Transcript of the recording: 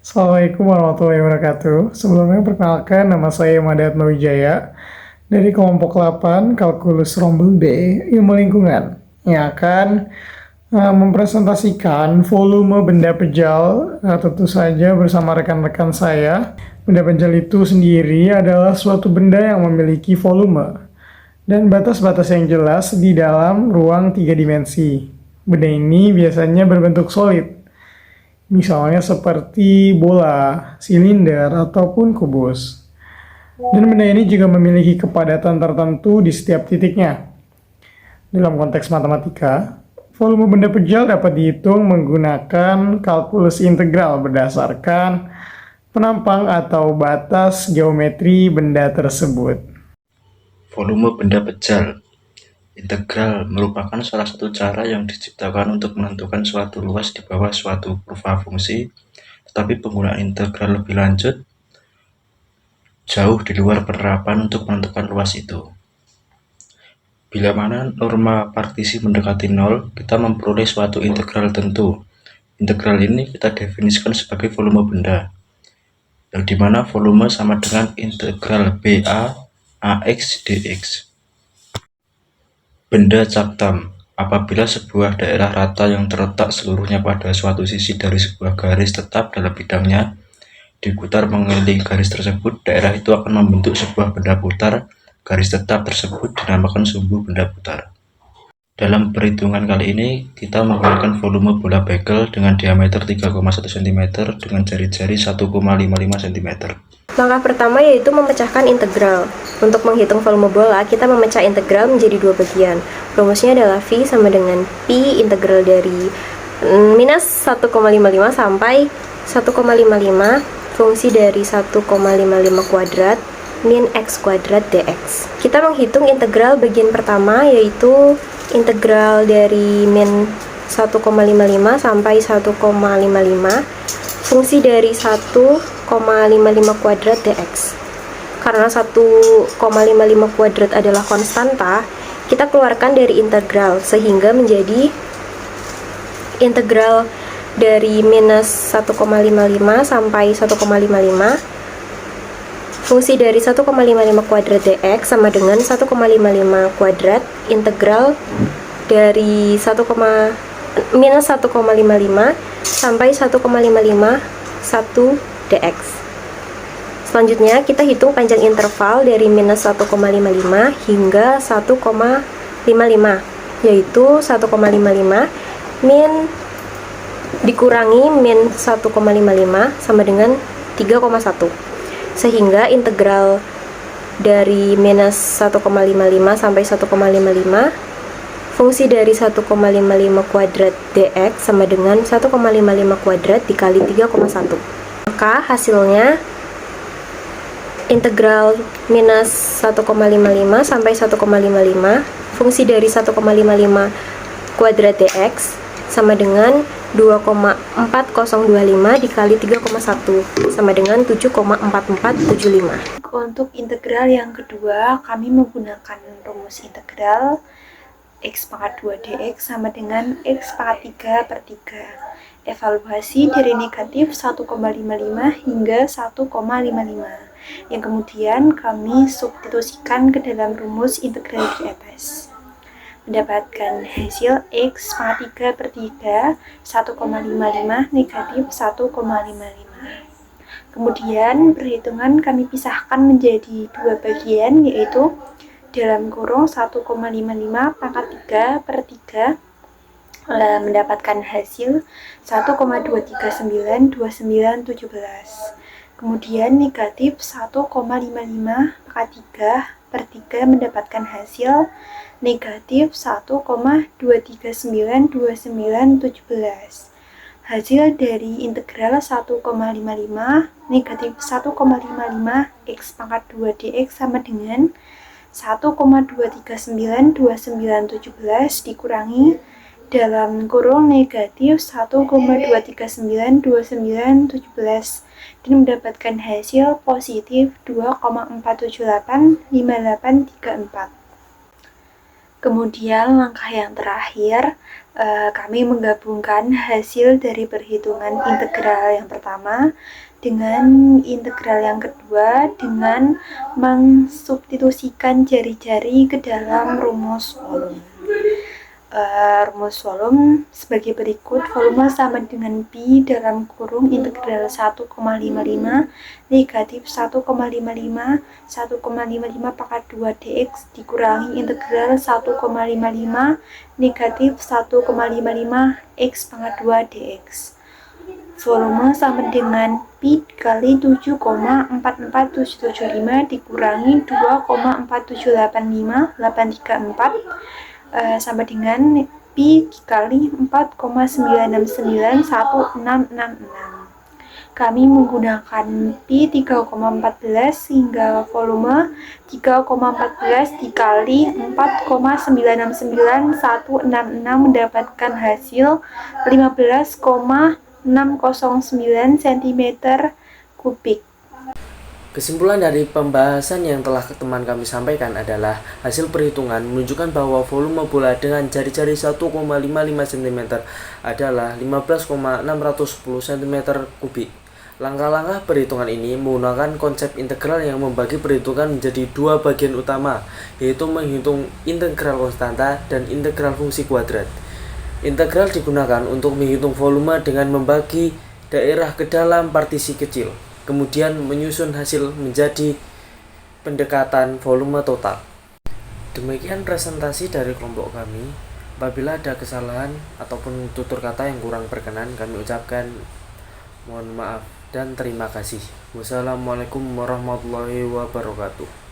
Assalamualaikum warahmatullahi wabarakatuh. Sebelumnya perkenalkan nama saya Madat Wijaya dari kelompok 8 Kalkulus Rombel B Ilmu Lingkungan yang akan mempresentasikan volume benda pejal. Tentu saja bersama rekan-rekan saya. Benda pejal itu sendiri adalah suatu benda yang memiliki volume dan batas-batas yang jelas di dalam ruang tiga dimensi. Benda ini biasanya berbentuk solid, misalnya seperti bola, silinder, ataupun kubus. Dan benda ini juga memiliki kepadatan tertentu di setiap titiknya. Dalam konteks matematika, volume benda pejal dapat dihitung menggunakan kalkulus integral berdasarkan penampang atau batas geometri benda tersebut. Volume benda pejal integral merupakan salah satu cara yang diciptakan untuk menentukan suatu luas di bawah suatu kurva fungsi, tetapi penggunaan integral lebih lanjut jauh di luar penerapan untuk menentukan luas itu. Bila mana norma partisi mendekati nol, kita memperoleh suatu integral tentu. Integral ini kita definisikan sebagai volume benda, yang dimana volume sama dengan integral BA AX dx. Benda Captam: apabila sebuah daerah rata yang terletak seluruhnya pada suatu sisi dari sebuah garis tetap dalam bidangnya diputar mengelilingi garis tersebut, daerah itu akan membentuk sebuah benda putar. Garis tetap tersebut dinamakan sumbu benda putar. Dalam perhitungan kali ini, kita menggunakan volume bola bagel dengan diameter 3,1 cm dengan jari-jari 1,55 cm. Langkah pertama yaitu memecahkan integral. Untuk menghitung volume bola, kita memecah integral menjadi dua bagian. Rumusnya adalah V sama dengan Pi integral dari minus 1,55 sampai 1,55 fungsi dari 1,55 kuadrat min x kuadrat dx. Kita menghitung integral bagian pertama yaitu integral dari min 1,55 sampai 1,55 fungsi dari 1,55 kuadrat dx. Karena 1,55 kuadrat adalah konstanta, kita keluarkan dari integral sehingga menjadi integral dari minus 1,55 sampai 1,55 fungsi dari 1,55 kuadrat dx sama dengan 1,55 kuadrat integral dari minus 1,55 sampai 1,55 1 dx. Selanjutnya kita hitung panjang interval dari minus 1,55 hingga 1,55, yaitu 1,55 min dikurangi min 1,55 sama dengan 3,1, sehingga integral dari minus 1,55 sampai 1,55 fungsi dari 1,55 kuadrat dx sama dengan 1,55 kuadrat dikali 3,1. Maka hasilnya integral minus 1,55 sampai 1,55 fungsi dari 1,55 kuadrat dx sama dengan 2,4025 dikali 3,1 sama dengan 7,4475. Untuk integral yang kedua, kami menggunakan rumus integral x pangkat 2 dx sama dengan x pangkat 3 per 3. Evaluasi dari negatif 1,55 hingga 1,55 yang kemudian kami substitusikan ke dalam rumus integral di atas. Mendapatkan hasil x pangkat 3 per 3 1,55 negatif 1,55. Kemudian perhitungan kami pisahkan menjadi dua bagian, yaitu dalam kurung 1,55 pangkat 3 per 3 mendapatkan hasil 1,2392917. Kemudian negatif 1,55 pangkat 3 per 3 mendapatkan hasil negatif 1,2392917. Hasil dari integral 1,55 negatif 1,55 x pangkat 2 dx sama dengan 1,2392917 dikurangi dalam kurung negatif 1,2392917 dan mendapatkan hasil positif 2,4785834. Kemudian langkah yang terakhir, kami menggabungkan hasil dari perhitungan integral yang pertama dengan integral yang kedua dengan mensubstitusikan jari-jari ke dalam rumus volume. Rumus volume sebagai berikut. Volume sama dengan Pi dalam kurung integral 1,55 negatif 1,55 pangkat 2 dx dikurangi integral 1,55 negatif 1,55 x pangkat 2 dx. Volume sama dengan Pi kali 7,44775 dikurangi 2,4785 834 sama dengan Pi kali 4,969166. Kami menggunakan Pi 3,14 sehingga volume 3,14 dikali 4,969166 mendapatkan hasil 15,609 cm kubik. Kesimpulan dari pembahasan yang telah teman kami sampaikan adalah hasil perhitungan menunjukkan bahwa volume bola dengan jari-jari 1,55 cm adalah 15,610 cm kubik. Langkah-langkah perhitungan ini menggunakan konsep integral yang membagi perhitungan menjadi dua bagian utama, yaitu menghitung integral konstanta dan integral fungsi kuadrat. Integral digunakan untuk menghitung volume dengan membagi daerah ke dalam partisi kecil, kemudian menyusun hasil menjadi pendekatan volume total. Demikian presentasi dari kelompok kami. Apabila ada kesalahan ataupun tutur kata yang kurang berkenan, kami ucapkan mohon maaf dan terima kasih. Wassalamualaikum warahmatullahi wabarakatuh.